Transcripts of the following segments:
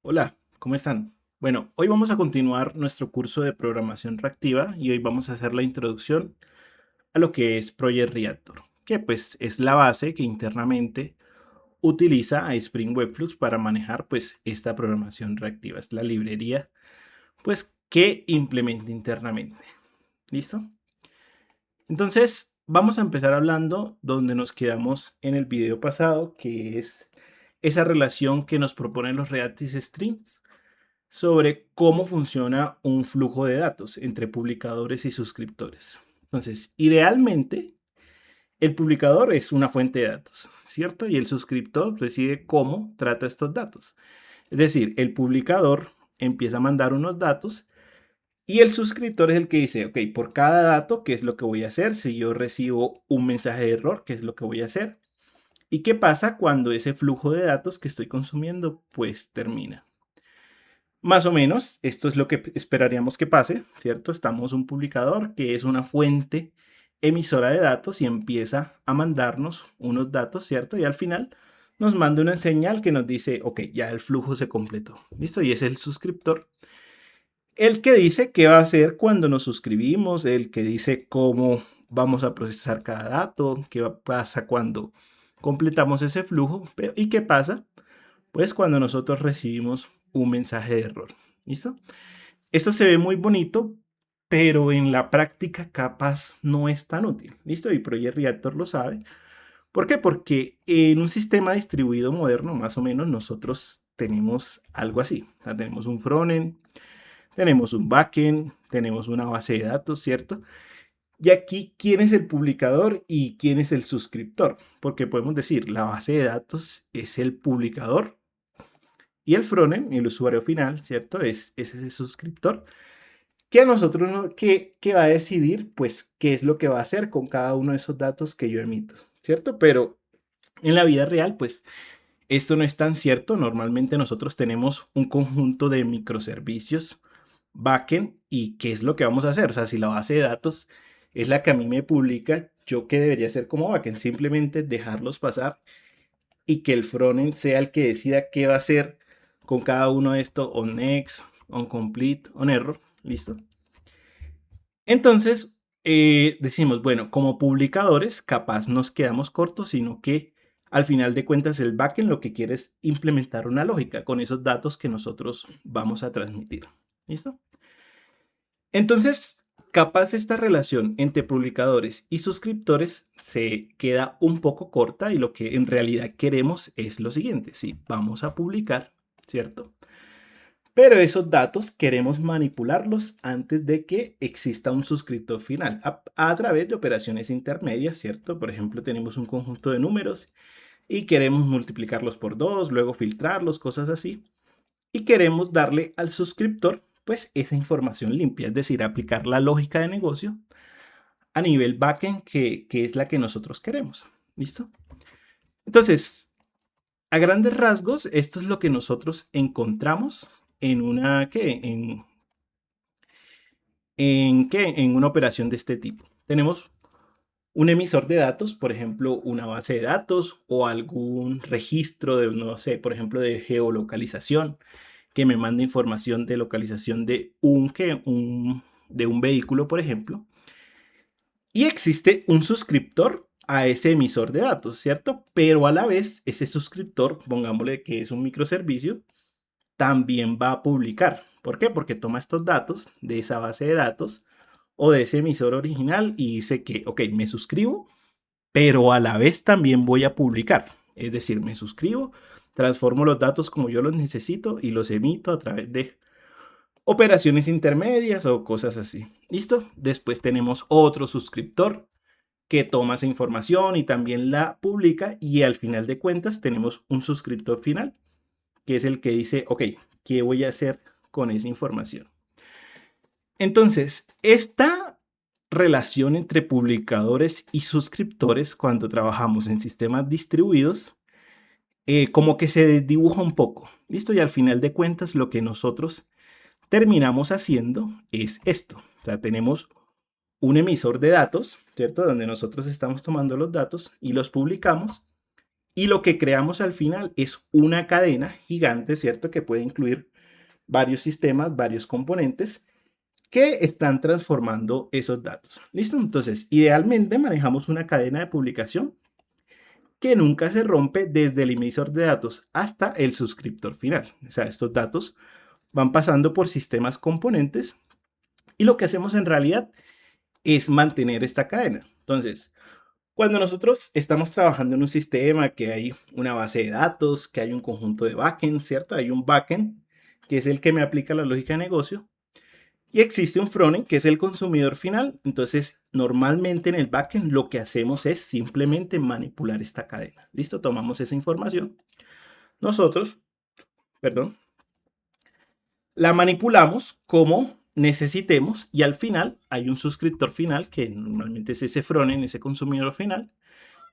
Hola, ¿cómo están? Bueno, hoy vamos a continuar nuestro curso de programación reactiva y hoy vamos a hacer la introducción a lo que es Project Reactor, que pues es la base que internamente utiliza a Spring Webflux para manejar pues esta programación reactiva. Es la librería pues que implementa internamente. ¿Listo? Entonces, vamos a empezar hablando donde nos quedamos en el video pasado, que es esa relación que nos proponen los Reactive Streams sobre cómo funciona un flujo de datos entre publicadores y suscriptores. Entonces, idealmente, el publicador es una fuente de datos, ¿cierto? Y el suscriptor decide cómo trata estos datos. Es decir, el publicador empieza a mandar unos datos y el suscriptor es el que dice, ok, por cada dato, ¿qué es lo que voy a hacer? Si yo recibo un mensaje de error, ¿qué es lo que voy a hacer? ¿Y qué pasa cuando ese flujo de datos que estoy consumiendo pues termina? Más o menos, esto es lo que esperaríamos que pase, ¿cierto? Estamos un publicador que es una fuente emisora de datos y empieza a mandarnos unos datos, ¿cierto? Y al final nos manda una señal que nos dice, ok, ya el flujo se completó, ¿listo? Y es el suscriptor el que dice qué va a hacer cuando nos suscribimos, el que dice cómo vamos a procesar cada dato, pasa cuando completamos ese flujo y qué pasa pues cuando nosotros recibimos un mensaje de error. ¿Listo? Esto se ve muy bonito, pero en la práctica capaz no es tan útil. ¿Listo? Y Project Reactor lo sabe. ¿Por qué? Porque en un sistema distribuido moderno, más o menos, nosotros tenemos algo así. O sea, tenemos un frontend, tenemos un backend, tenemos una base de datos, ¿cierto? Y aquí, ¿quién es el publicador y quién es el suscriptor? Porque podemos decir, la base de datos es el publicador y el frontend, el usuario final, ¿cierto? Es ese suscriptor que a nosotros que va a decidir, pues, qué es lo que va a hacer con cada uno de esos datos que yo emito, ¿cierto? Pero en la vida real, pues, esto no es tan cierto. Normalmente nosotros tenemos un conjunto de microservicios backend y qué es lo que vamos a hacer. O sea, si la base de datos es la que a mí me publica, yo qué debería hacer como backend, simplemente dejarlos pasar y que el frontend sea el que decida qué va a hacer con cada uno de estos on next, on complete, on error, listo. Entonces, decimos, bueno, como publicadores, capaz nos quedamos cortos, sino que al final de cuentas el backend lo que quiere es implementar una lógica con esos datos que nosotros vamos a transmitir. ¿Listo? Entonces, capaz esta relación entre publicadores y suscriptores se queda un poco corta y lo que en realidad queremos es lo siguiente. Sí, vamos a publicar, ¿cierto? Pero esos datos queremos manipularlos antes de que exista un suscriptor final a través de operaciones intermedias, ¿cierto? Por ejemplo, tenemos un conjunto de números y queremos multiplicarlos por dos, luego filtrarlos, cosas así. Y queremos darle al suscriptor pues esa información limpia, es decir, aplicar la lógica de negocio a nivel backend que es la que nosotros queremos. ¿Listo? Entonces, a grandes rasgos, esto es lo que nosotros encontramos en una, ¿qué? En una operación de este tipo. Tenemos un emisor de datos, por ejemplo, una base de datos o algún registro de, no sé, por ejemplo, de geolocalización que me manda información de localización de de un vehículo, por ejemplo. Y existe un suscriptor a ese emisor de datos, ¿cierto? Pero a la vez, ese suscriptor, pongámosle que es un microservicio, también va a publicar. ¿Por qué? Porque toma estos datos de esa base de datos o de ese emisor original y dice que, ok, me suscribo, pero a la vez también voy a publicar. Es decir, me suscribo, transformo los datos como yo los necesito y los emito a través de operaciones intermedias o cosas así. ¿Listo? Después tenemos otro suscriptor que toma esa información y también la publica y al final de cuentas tenemos un suscriptor final que es el que dice, ok, ¿qué voy a hacer con esa información? Entonces, esta relación entre publicadores y suscriptores cuando trabajamos en sistemas distribuidos, como que se desdibuja un poco. ¿Listo? Y al final de cuentas lo que nosotros terminamos haciendo es esto. O sea, tenemos un emisor de datos, ¿cierto? Donde nosotros estamos tomando los datos y los publicamos. Y lo que creamos al final es una cadena gigante, ¿cierto? Que puede incluir varios sistemas, varios componentes que están transformando esos datos. ¿Listo? Entonces, idealmente manejamos una cadena de publicación que nunca se rompe desde el emisor de datos hasta el suscriptor final. O sea, estos datos van pasando por sistemas componentes y lo que hacemos en realidad es mantener esta cadena. Entonces, cuando nosotros estamos trabajando en un sistema que hay una base de datos, que hay un conjunto de backend, ¿cierto? Hay un backend que es el que me aplica la lógica de negocio y existe un frontend que es el consumidor final. Entonces, normalmente en el backend lo que hacemos es simplemente manipular esta cadena. ¿Listo? Tomamos esa información. Nosotros, perdón, la manipulamos como necesitemos y al final hay un suscriptor final que normalmente es ese frontend, ese consumidor final,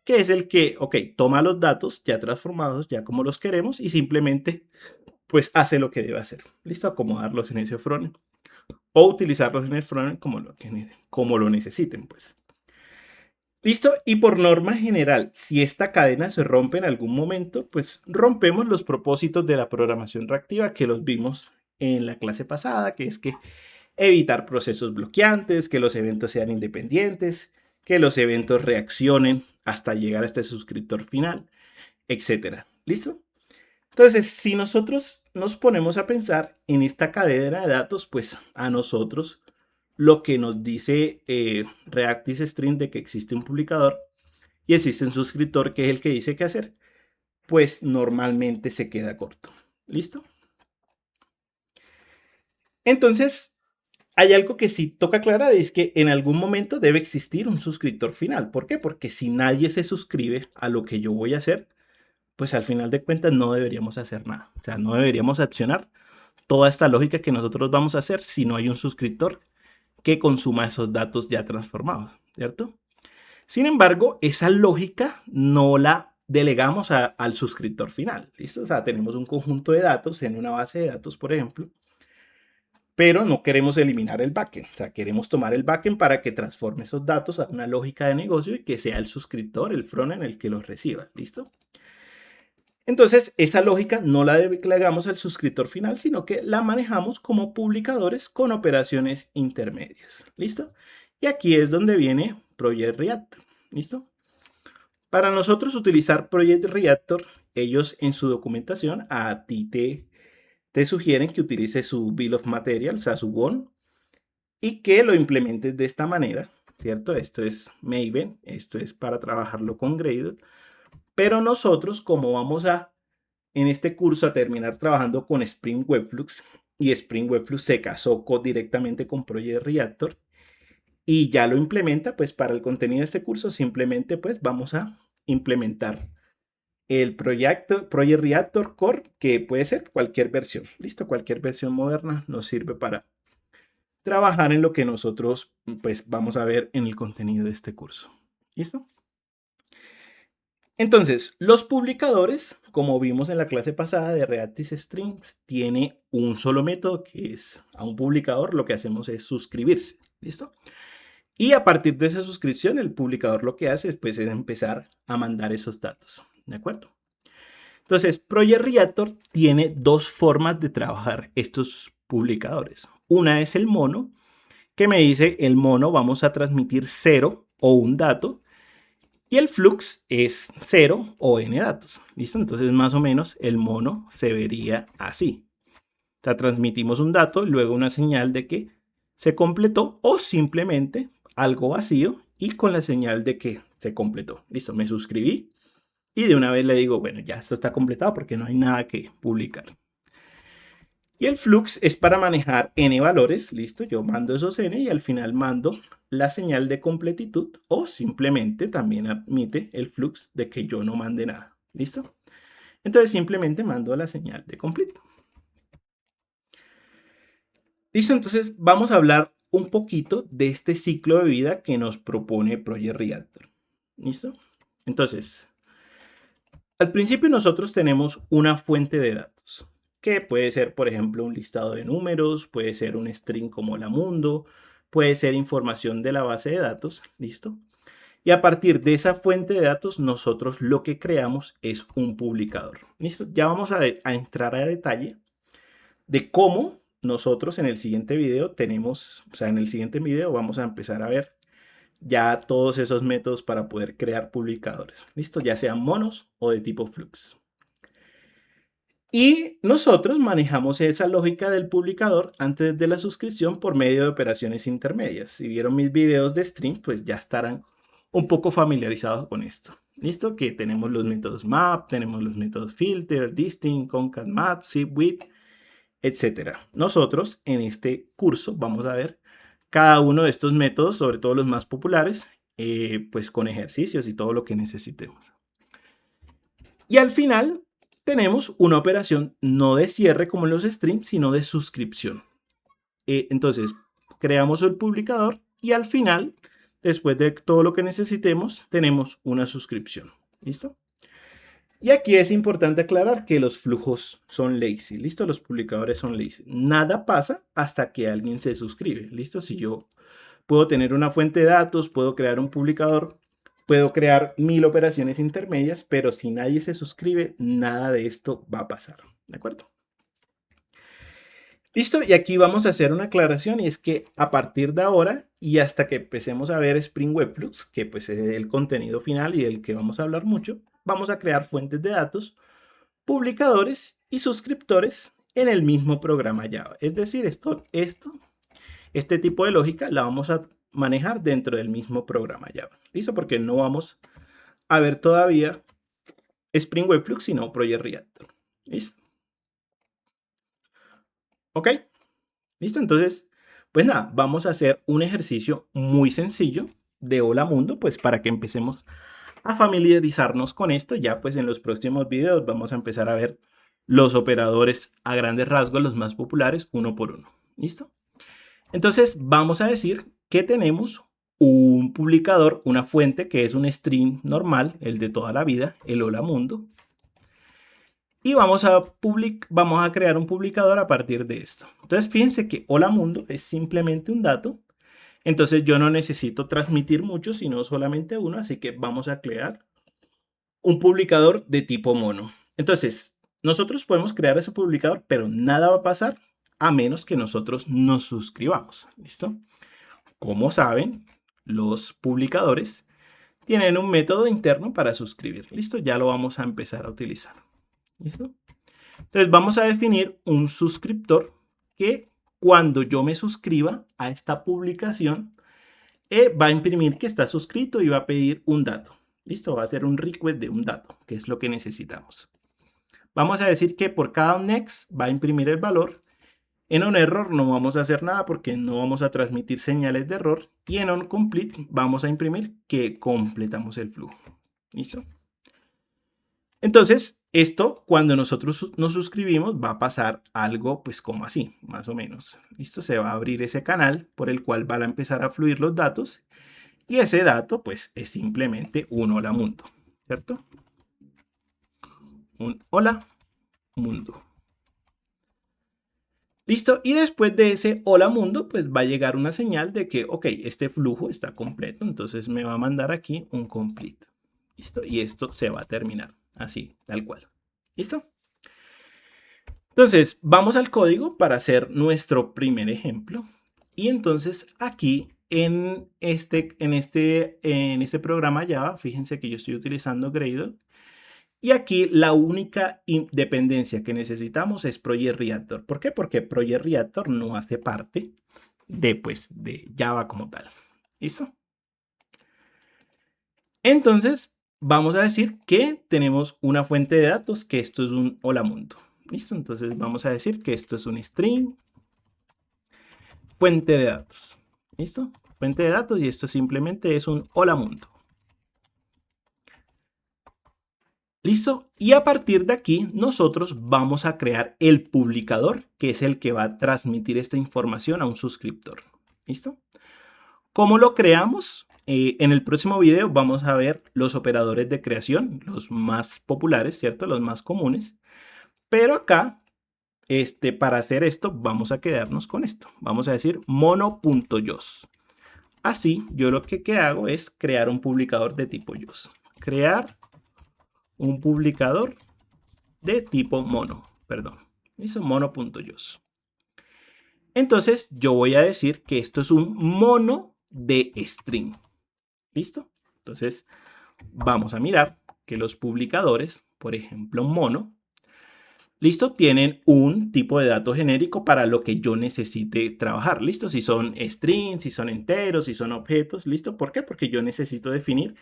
que es el que, ok, toma los datos ya transformados, ya como los queremos y simplemente pues hace lo que debe hacer. ¿Listo? Acomodarlos en ese frontend o utilizarlos en el frontend como lo necesiten, pues. ¿Listo? Y por norma general, si esta cadena se rompe en algún momento, pues rompemos los propósitos de la programación reactiva que los vimos en la clase pasada, que es que evitar procesos bloqueantes, que los eventos sean independientes, que los eventos reaccionen hasta llegar a este suscriptor final, etcétera. ¿Listo? Entonces, si nosotros nos ponemos a pensar en esta cadena de datos, pues a nosotros lo que nos dice Reactis String de que existe un publicador y existe un suscriptor que es el que dice qué hacer, pues normalmente se queda corto. ¿Listo? Entonces, hay algo que sí toca aclarar, es que en algún momento debe existir un suscriptor final. ¿Por qué? Porque si nadie se suscribe a lo que yo voy a hacer, pues al final de cuentas no deberíamos hacer nada. O sea, no deberíamos accionar toda esta lógica que nosotros vamos a hacer si no hay un suscriptor que consuma esos datos ya transformados, ¿cierto? Sin embargo, esa lógica no la delegamos al suscriptor final, ¿listo? O sea, tenemos un conjunto de datos en una base de datos, por ejemplo, pero no queremos eliminar el backend. O sea, queremos tomar el backend para que transforme esos datos a una lógica de negocio y que sea el suscriptor, el frontend, el que los reciba, ¿listo? Entonces, esa lógica no la delegamos al suscriptor final, sino que la manejamos como publicadores con operaciones intermedias. ¿Listo? Y aquí es donde viene Project Reactor. ¿Listo? Para nosotros utilizar Project Reactor, ellos en su documentación a ti te sugieren que utilices su Bill of Materials, o sea, su BOM, y que lo implementes de esta manera, ¿cierto? Esto es Maven, esto es para trabajarlo con Gradle, pero nosotros como vamos en este curso a terminar trabajando con Spring Webflux y Spring Webflux se casó directamente con Project Reactor y ya lo implementa, pues para el contenido de este curso simplemente pues vamos a implementar el proyecto Project Reactor Core, que puede ser cualquier versión. Listo, cualquier versión moderna nos sirve para trabajar en lo que nosotros pues vamos a ver en el contenido de este curso. ¿Listo? Entonces, los publicadores, como vimos en la clase pasada de Reactis Strings, tiene un solo método que es a un publicador lo que hacemos es suscribirse. ¿Listo? Y a partir de esa suscripción, el publicador lo que hace pues, es empezar a mandar esos datos. ¿De acuerdo? Entonces, Project Reactor tiene dos formas de trabajar estos publicadores. Una es el mono, que me dice el mono vamos a transmitir 0 o un dato y el flux es 0 o n datos. ¿Listo? Entonces, más o menos el mono se vería así. O sea, transmitimos un dato, luego una señal de que se completó o simplemente algo vacío y con la señal de que se completó. Listo, me suscribí y de una vez le digo, bueno, ya esto está completado porque no hay nada que publicar. Y el flux es para manejar n valores, listo, yo mando esos n y al final mando la señal de completitud o simplemente también admite el flux de que yo no mande nada, listo. Entonces simplemente mando la señal de complete. Listo, entonces vamos a hablar un poquito de este ciclo de vida que nos propone Project Reactor. ¿Listo? Entonces, al principio nosotros tenemos una fuente de datos, que puede ser, por ejemplo, un listado de números, puede ser un string como la mundo, puede ser información de la base de datos, ¿listo? Y a partir de esa fuente de datos, nosotros lo que creamos es un publicador. ¿Listo? Ya vamos a entrar a detalle de cómo nosotros en el siguiente video tenemos, o sea, en el siguiente video vamos a empezar a ver ya todos esos métodos para poder crear publicadores. ¿Listo? Ya sean monos o de tipo Flux. Y nosotros manejamos esa lógica del publicador antes de la suscripción por medio de operaciones intermedias. Si vieron mis videos de stream, pues ya estarán un poco familiarizados con esto. ¿Listo? Que tenemos los métodos map, tenemos los métodos filter, distinct, concat-map, zip-with, etc. Nosotros en este curso vamos a ver cada uno de estos métodos, sobre todo los más populares, pues con ejercicios y todo lo que necesitemos. Y al final tenemos una operación no de cierre como en los streams, sino de suscripción. Entonces, creamos el publicador y al final, después de todo lo que necesitemos, tenemos una suscripción. ¿Listo? Y aquí es importante aclarar que los flujos son lazy. ¿Listo? Los publicadores son lazy. Nada pasa hasta que alguien se suscribe. ¿Listo? Si yo puedo tener una fuente de datos, puedo crear un publicador, puedo crear 1000 operaciones intermedias, pero si nadie se suscribe, nada de esto va a pasar. ¿De acuerdo? Listo, y aquí vamos a hacer una aclaración y es que a partir de ahora y hasta que empecemos a ver Spring Webflux, que pues es el contenido final y del que vamos a hablar mucho, vamos a crear fuentes de datos, publicadores y suscriptores en el mismo programa Java. Es decir, este tipo de lógica la vamos a manejar dentro del mismo programa Java. ¿Listo? Porque no vamos a ver todavía Spring Webflux, sino Project Reactor. ¿Listo? ¿Ok? ¿Listo? Entonces, pues nada, vamos a hacer un ejercicio muy sencillo de Hola Mundo, pues para que empecemos a familiarizarnos con esto. Ya pues en los próximos videos vamos a empezar a ver los operadores a grandes rasgos, los más populares, uno por uno. ¿Listo? Entonces vamos a decir que tenemos un publicador, una fuente que es un string normal, el de toda la vida, el Hola Mundo. Y vamos a crear un publicador a partir de esto. Entonces fíjense que Hola Mundo es simplemente un dato. Entonces yo no necesito transmitir mucho, sino solamente uno. Así que vamos a crear un publicador de tipo mono. Entonces nosotros podemos crear ese publicador, pero nada va a pasar a menos que nosotros nos suscribamos. ¿Listo? Como saben, los publicadores tienen un método interno para suscribir. ¿Listo? Ya lo vamos a empezar a utilizar. ¿Listo? Entonces vamos a definir un suscriptor que cuando yo me suscriba a esta publicación va a imprimir que está suscrito y va a pedir un dato. ¿Listo? Va a hacer un request de un dato, que es lo que necesitamos. Vamos a decir que por cada next va a imprimir el valor. En onError no vamos a hacer nada porque no vamos a transmitir señales de error. Y en onComplete vamos a imprimir que completamos el flujo. ¿Listo? Entonces, esto cuando nosotros nos suscribimos va a pasar algo pues como así, más o menos. ¿Listo? Se va a abrir ese canal por el cual van a empezar a fluir los datos. Y ese dato pues es simplemente un hola mundo, ¿cierto? Un hola mundo. Listo, y después de ese hola mundo, pues va a llegar una señal de que, ok, este flujo está completo, entonces me va a mandar aquí un complete. Listo, y esto se va a terminar así, tal cual. ¿Listo? Entonces, vamos al código para hacer nuestro primer ejemplo. Y entonces aquí en este programa Java, fíjense que yo estoy utilizando Gradle. Y aquí la única dependencia que necesitamos es Project Reactor. ¿Por qué? Porque Project Reactor no hace parte de Java como tal. ¿Listo? Entonces, vamos a decir que tenemos una fuente de datos, que esto es un hola mundo. ¿Listo? Entonces vamos a decir que esto es un string fuente de datos. ¿Listo? Fuente de datos y esto simplemente es un hola mundo. ¿Listo? Y a partir de aquí nosotros vamos a crear el publicador, que es el que va a transmitir esta información a un suscriptor. ¿Listo? ¿Cómo lo creamos? En el próximo video vamos a ver los operadores de creación, los más populares, ¿cierto? Los más comunes. Pero acá, para hacer esto, vamos a quedarnos con esto. Vamos a decir mono.jos. Así, yo lo que hago es crear un publicador de tipo JOS. Crear un publicador de tipo mono, perdón. Listo, mono.jos. Entonces, yo voy a decir que esto es un mono de string. ¿Listo? Entonces, vamos a mirar que los publicadores, por ejemplo, mono, listo, tienen un tipo de dato genérico para lo que yo necesite trabajar. Listo, si son strings, si son enteros, si son objetos. Listo, ¿por qué? Porque yo necesito definir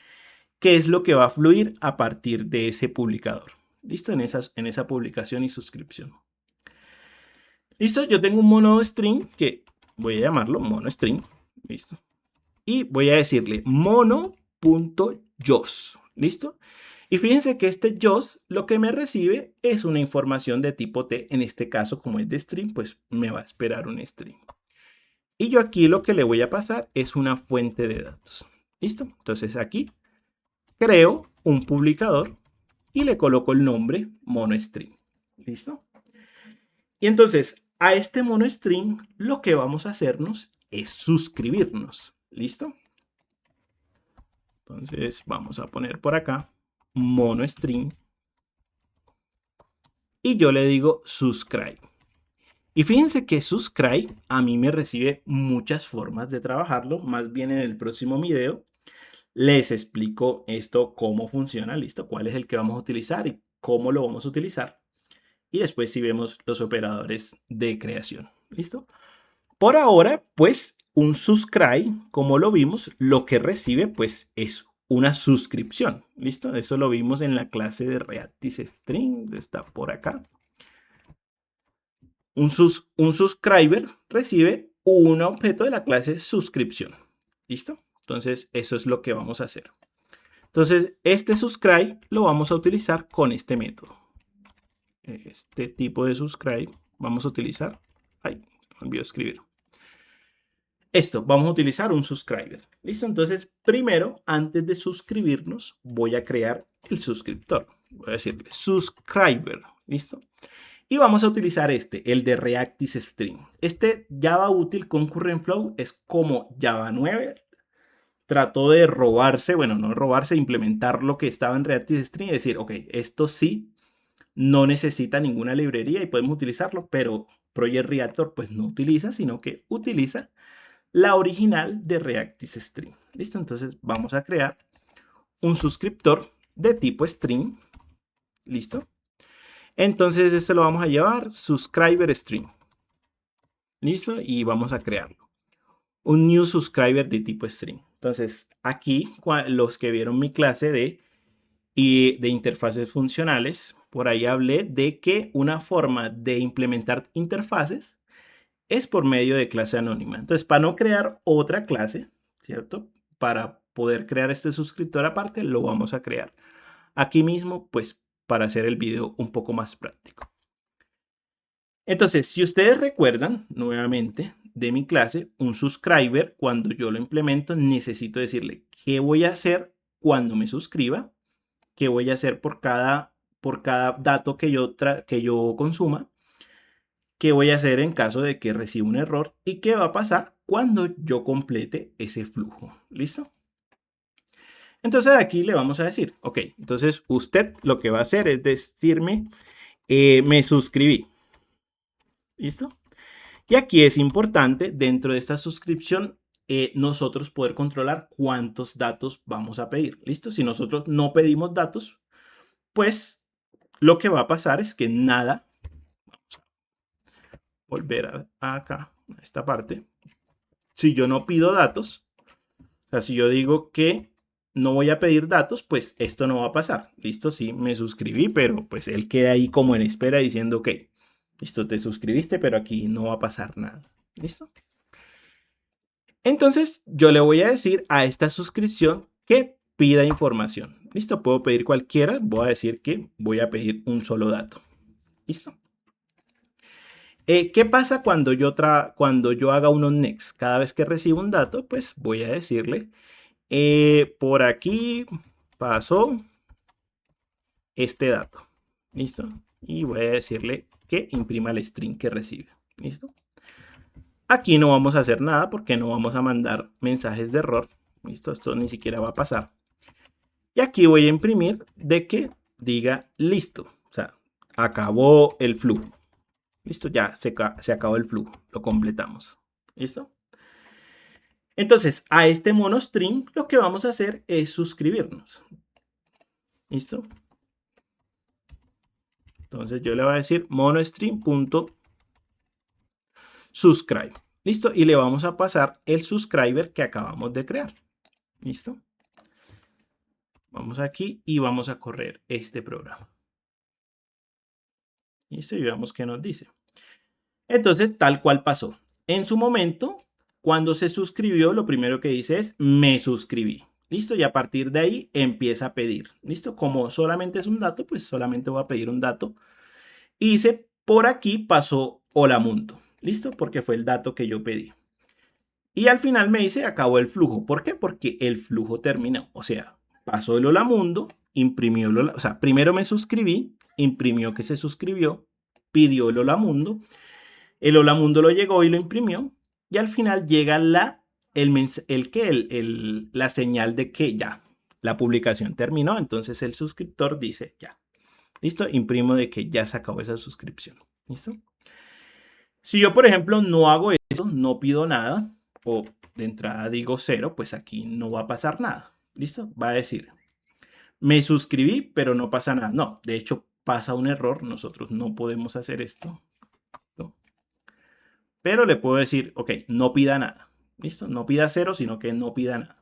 qué es lo que va a fluir a partir de ese publicador. Listo, en esa publicación y suscripción. Listo, yo tengo un mono string que voy a llamarlo mono string. Listo. Y voy a decirle mono.jos. ¿Listo? Y fíjense que este JOS lo que me recibe es una información de tipo T. En este caso, como es de string, pues me va a esperar un string. Y yo aquí lo que le voy a pasar es una fuente de datos. ¿Listo? Entonces aquí creo un publicador y le coloco el nombre monoString. ¿Listo? Y entonces a este monoString lo que vamos a hacernos es suscribirnos. ¿Listo? Entonces vamos a poner por acá monoString y yo le digo subscribe. Y fíjense que subscribe a mí me recibe muchas formas de trabajarlo. Más bien en el próximo video les explico esto, cómo funciona, listo, cuál es el que vamos a utilizar y cómo lo vamos a utilizar. Y después si vemos los operadores de creación, listo. Por ahora, pues un subscribe, como lo vimos, lo que recibe pues es una suscripción, listo. Eso lo vimos en la clase de ReactiveString, está por acá. Un subscriber recibe un objeto de la clase suscripción. ¿Listo? Entonces, eso es lo que vamos a hacer. Entonces, este subscribe lo vamos a utilizar con este método. Este tipo de subscribe vamos a utilizar. Ay, me olvidé escribir. Esto, vamos a utilizar un subscriber. ¿Listo? Entonces, primero, antes de suscribirnos, voy a crear el suscriptor. Voy a decirle subscriber. ¿Listo? Y vamos a utilizar el de ReactiveString. Este Java útil con CurrentFlow es como Java 9. Trató de robarse, bueno, no robarse, implementar lo que estaba en ReactiveString y decir, ok, esto sí no necesita ninguna librería y podemos utilizarlo, pero Project Reactor pues no utiliza, sino que utiliza la original de ReactiveString. ¿Listo? Entonces vamos a crear un suscriptor de tipo string. ¿Listo? Entonces este lo vamos a llevar subscriber string. ¿Listo? Y vamos a crearlo. Un new subscriber de tipo string. Entonces aquí los que vieron mi clase de interfaces funcionales, por ahí hablé de que una forma de implementar interfaces es por medio de clase anónima. Entonces para no crear otra clase, ¿cierto? Para poder crear este suscriptor aparte, lo vamos a crear aquí mismo, pues para hacer el video un poco más práctico. Entonces, si ustedes recuerdan nuevamente de mi clase, un subscriber, cuando yo lo implemento, necesito decirle qué voy a hacer cuando me suscriba, qué voy a hacer por cada dato que yo consuma, qué voy a hacer en caso de que reciba un error y qué va a pasar cuando yo complete ese flujo. ¿Listo? Entonces aquí le vamos a decir, ok, entonces usted lo que va a hacer es decirme, me suscribí. ¿Listo? Y aquí es importante, dentro de esta suscripción, nosotros poder controlar cuántos datos vamos a pedir. ¿Listo? Si nosotros no pedimos datos, pues lo que va a pasar es que nada. Vamos a volver acá, a esta parte. Si yo no pido datos, o sea, si yo digo que no voy a pedir datos, pues esto no va a pasar. ¿Listo? Sí, me suscribí, pero pues él queda ahí como en espera diciendo, ok, listo, te suscribiste, pero aquí no va a pasar nada. ¿Listo? Entonces, yo le voy a decir a esta suscripción que pida información. ¿Listo? Puedo pedir cualquiera. Voy a decir que voy a pedir un solo dato. ¿Listo? ¿Qué pasa cuando yo haga unos next? Cada vez que recibo un dato, pues voy a decirle, por aquí pasó este dato. ¿Listo? Y voy a decirle que imprima el string que recibe. ¿Listo? Aquí no vamos a hacer nada porque no vamos a mandar mensajes de error. ¿Listo? Esto ni siquiera va a pasar. Y aquí voy a imprimir de que diga listo. O sea, acabó el flujo. Listo, ya se acabó el flujo. Lo completamos. ¿Listo? Entonces, a este monostring lo que vamos a hacer es suscribirnos. ¿Listo? Entonces yo le voy a decir monostring.subscribe. ¿Listo? Y le vamos a pasar el subscriber que acabamos de crear. ¿Listo? Vamos aquí y vamos a correr este programa. ¿Listo? Y veamos qué nos dice. Entonces, tal cual pasó. En su momento, cuando se suscribió, lo primero que dice es me suscribí. ¿Listo? Y a partir de ahí empieza a pedir. ¿Listo? Como solamente es un dato, pues solamente voy a pedir un dato. Y dice, por aquí pasó Hola Mundo. ¿Listo? Porque fue el dato que yo pedí. Y al final me dice, acabó el flujo. ¿Por qué? Porque el flujo terminó. O sea, pasó el Hola Mundo, imprimió el Hola, o sea, primero me suscribí, imprimió que se suscribió, pidió el Hola Mundo, el Hola Mundo lo llegó y lo imprimió, y al final llega la señal de que ya, la publicación terminó, entonces el suscriptor dice ya. ¿Listo? Imprimo de que ya se acabó esa suscripción. ¿Listo? Si yo, por ejemplo, no hago eso, no pido nada, o de entrada digo 0, pues aquí no va a pasar nada. ¿Listo? Va a decir, me suscribí, pero no pasa nada. No, de hecho pasa un error, nosotros no podemos hacer esto. ¿No? Pero le puedo decir, ok, no pida nada. ¿Listo? No pida 0, sino que no pida nada.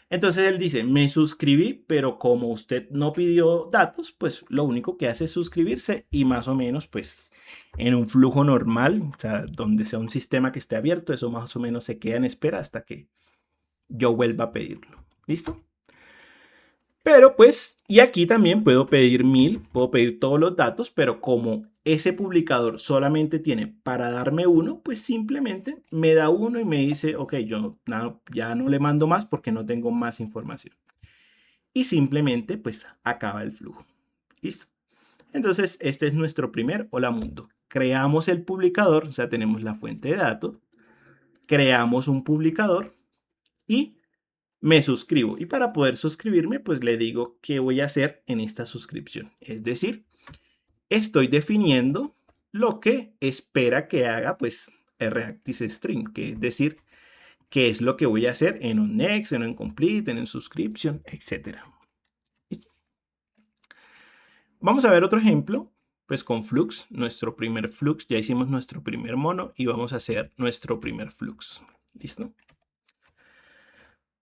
Entonces él dice, me suscribí, pero como usted no pidió datos, pues lo único que hace es suscribirse y más o menos, pues en un flujo normal, o sea, donde sea un sistema que esté abierto, eso más o menos se queda en espera hasta que yo vuelva a pedirlo. ¿Listo? Pero pues, y aquí también puedo pedir 1000, puedo pedir todos los datos, pero como ese publicador solamente tiene para darme uno, pues simplemente me da uno y me dice, ok, yo ya no le mando más porque no tengo más información. Y simplemente pues acaba el flujo. ¿Listo? Entonces, este es nuestro primer Hola Mundo. Creamos el publicador, o sea, tenemos la fuente de datos, creamos un publicador y me suscribo. Y para poder suscribirme, pues le digo qué voy a hacer en esta suscripción. Es decir, estoy definiendo lo que espera que haga pues ReactIsString, que es decir, qué es lo que voy a hacer en onNext, en onComplete, en subscription, etc. Vamos a ver otro ejemplo, pues con Flux, nuestro primer Flux, ya hicimos nuestro primer mono y vamos a hacer nuestro primer Flux. ¿Listo?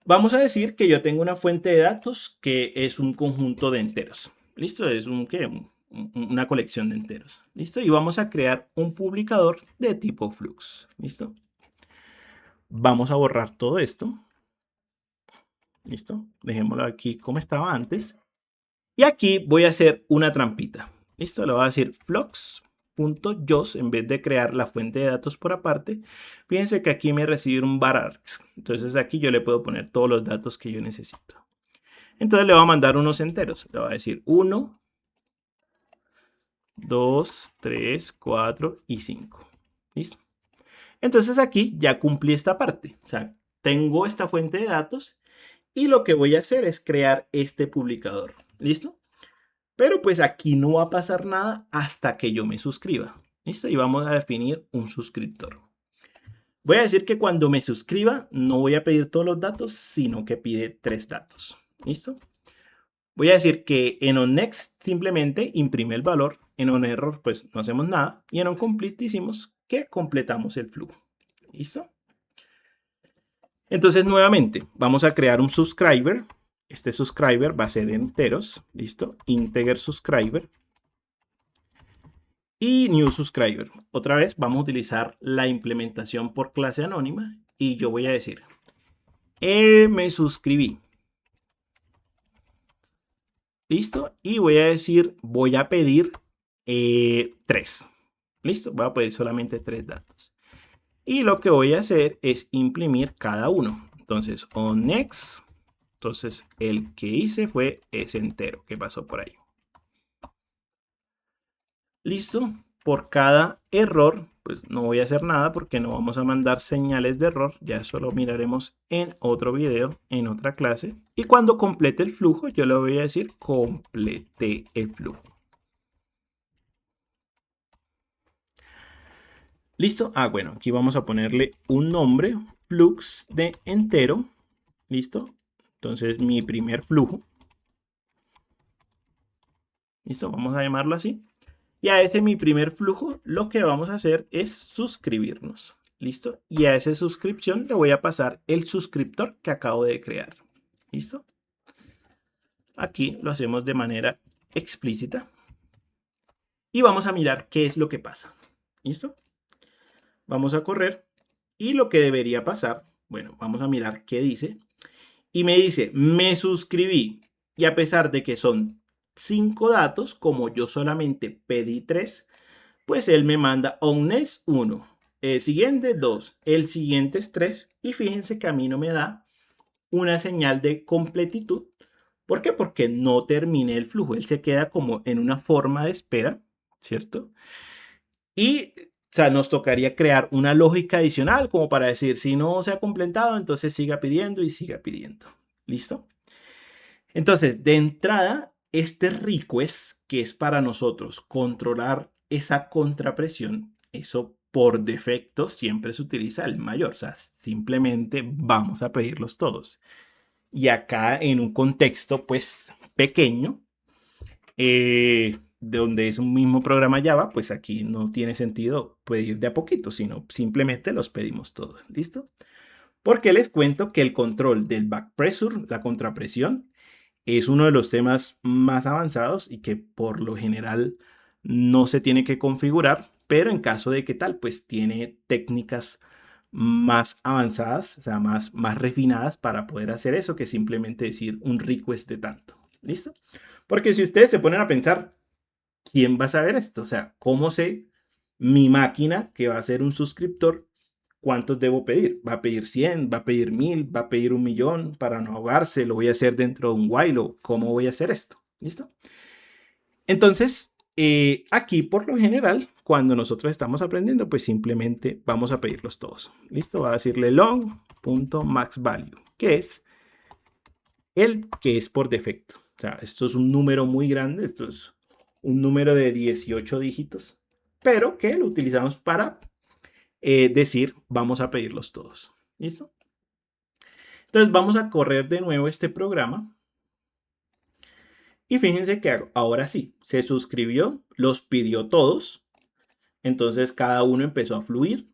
Vamos a decir que yo tengo una fuente de datos que es un conjunto de enteros. ¿Listo? Es una colección de enteros. ¿Listo? Y vamos a crear un publicador de tipo Flux. ¿Listo? Vamos a borrar todo esto. ¿Listo? Dejémoslo aquí como estaba antes. Y aquí voy a hacer una trampita. ¿Listo? Le voy a decir flux.jos en vez de crear la fuente de datos por aparte. Fíjense que aquí me recibe un varargs. Entonces aquí yo le puedo poner todos los datos que yo necesito. Entonces le voy a mandar unos enteros. Le voy a decir 1, 2, 3, 4 y 5. ¿Listo? Entonces aquí ya cumplí esta parte. O sea, tengo esta fuente de datos y lo que voy a hacer es crear este publicador. ¿Listo? Pero pues aquí no va a pasar nada hasta que yo me suscriba. ¿Listo? Y vamos a definir un suscriptor. Voy a decir que cuando me suscriba no voy a pedir todos los datos, sino que pide 3 datos. ¿Listo? Voy a decir que en onNext simplemente imprime el valor. En onError pues no hacemos nada. Y en onComplete decimos que completamos el flujo. ¿Listo? Entonces nuevamente vamos a crear un subscriber. Este subscriber va a ser de enteros. ¿Listo? Integer subscriber. Y new subscriber. Otra vez vamos a utilizar la implementación por clase anónima. Y yo voy a decir, me suscribí. ¿Listo? Y voy a decir, voy a pedir 3. ¿Listo? Voy a pedir solamente 3 datos. Y lo que voy a hacer es imprimir cada uno. Entonces, onNext. Entonces, el que hice fue ese entero que pasó por ahí. ¿Listo? Por cada error pues no voy a hacer nada porque no vamos a mandar señales de error. Ya eso lo miraremos en otro video, en otra clase. Y cuando complete el flujo, yo le voy a decir completé el flujo. ¿Listo? Bueno, aquí vamos a ponerle un nombre, flux de entero. ¿Listo? Entonces mi primer flujo. ¿Listo? Vamos a llamarlo así. Y a ese mi primer flujo lo que vamos a hacer es suscribirnos. ¿Listo? Y a esa suscripción le voy a pasar el suscriptor que acabo de crear. ¿Listo? Aquí lo hacemos de manera explícita. Y vamos a mirar qué es lo que pasa. ¿Listo? Vamos a correr. Y lo que debería pasar, bueno, vamos a mirar qué dice. Y me dice, me suscribí. Y a pesar de que son 5 datos, como yo solamente pedí 3, pues él me manda Omnes 1, el siguiente 2, el siguiente es 3. Y fíjense que a mí no me da una señal de completitud. ¿Por qué? Porque no terminé el flujo. Él se queda como en una forma de espera, ¿cierto? Y, o sea, nos tocaría crear una lógica adicional como para decir, si no se ha completado, entonces siga pidiendo y siga pidiendo. ¿Listo? Entonces, de entrada, este request, que es para nosotros controlar esa contrapresión, eso por defecto siempre se utiliza el mayor. O sea, simplemente vamos a pedirlos todos. Y acá en un contexto, pues, pequeño, donde es un mismo programa Java, pues aquí no tiene sentido pedir de a poquito, sino simplemente los pedimos todos. ¿Listo? Porque les cuento que el control del back pressure, la contrapresión, es uno de los temas más avanzados y que por lo general no se tiene que configurar, pero en caso de que tal, pues tiene técnicas más avanzadas, o sea, más refinadas para poder hacer eso que simplemente decir un request de tanto. ¿Listo? Porque si ustedes se ponen a pensar, ¿quién va a saber esto? O sea, ¿cómo sé mi máquina que va a ser un suscriptor? ¿Cuántos debo pedir? ¿Va a pedir 100? ¿Va a pedir 1000? ¿Va a pedir 1.000.000 para no ahogarse? ¿Lo voy a hacer dentro de un while? ¿Cómo voy a hacer esto? ¿Listo? Entonces, aquí por lo general, cuando nosotros estamos aprendiendo, pues simplemente vamos a pedirlos todos. ¿Listo? Va a decirle long.maxValue, que es el que es por defecto. O sea, esto es un número muy grande, esto es un número de 18 dígitos, pero que lo utilizamos para decir, vamos a pedirlos todos. ¿Listo? Entonces vamos a correr de nuevo este programa. Y fíjense que ahora sí, se suscribió, los pidió todos. Entonces cada uno empezó a fluir.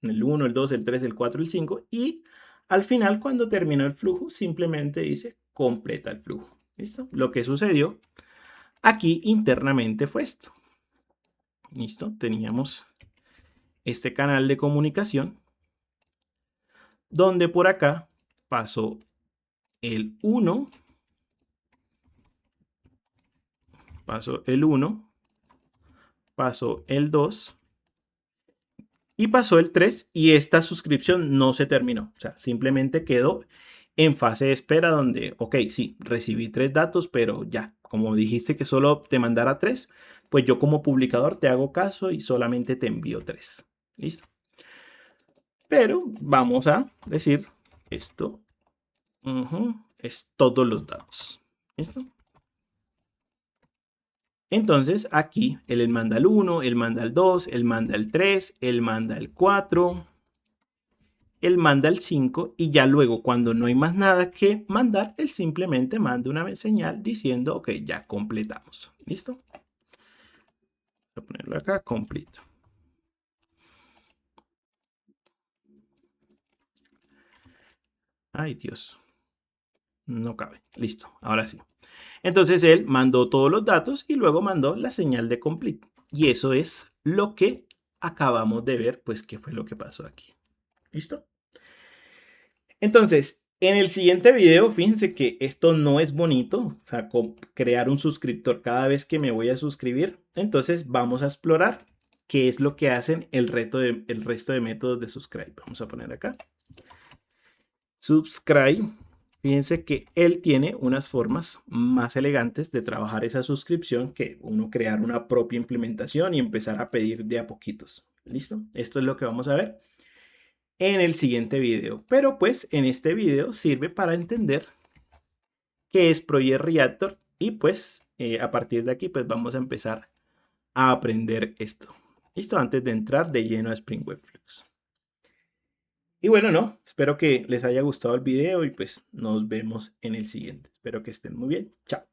El 1, el 2, el 3, el 4, el 5. Y al final, cuando terminó el flujo, simplemente dice completa el flujo. ¿Listo? Lo que sucedió aquí internamente fue esto. ¿Listo? Teníamos este canal de comunicación donde por acá pasó el 1, pasó el 1, pasó el 2 y pasó el 3 y esta suscripción no se terminó. O sea, simplemente quedó en fase de espera donde, ok, sí, recibí 3 datos, pero ya, como dijiste que solo te mandara 3, pues yo como publicador te hago caso y solamente te envío 3. ¿Listo? Pero vamos a decir esto es todos los datos. ¿Listo? Entonces aquí él manda el 1, él manda el 2, él manda el 3, él manda el 4, él manda el 5 y ya luego cuando no hay más nada que mandar, él simplemente manda una señal diciendo, ok, ya completamos. ¿Listo? Voy a ponerlo acá, completo. Ay, Dios. No cabe. Listo, ahora sí. Entonces él mandó todos los datos y luego mandó la señal de complete. Y eso es lo que acabamos de ver, pues qué fue lo que pasó aquí. ¿Listo? Entonces, en el siguiente video, fíjense que esto no es bonito, o sea, crear un suscriptor cada vez que me voy a suscribir. Entonces, vamos a explorar qué es lo que hacen el resto de métodos de subscribe. Vamos a poner acá. Subscribe. Fíjense que él tiene unas formas más elegantes de trabajar esa suscripción que uno crear una propia implementación y empezar a pedir de a poquitos. ¿Listo? Esto es lo que vamos a ver en el siguiente video. Pero pues en este video sirve para entender qué es Project Reactor y pues a partir de aquí pues vamos a empezar a aprender esto. ¿Listo? Antes de entrar de lleno a Spring Web Flux. Y bueno, no, espero que les haya gustado el video y pues nos vemos en el siguiente. Espero que estén muy bien. Chao.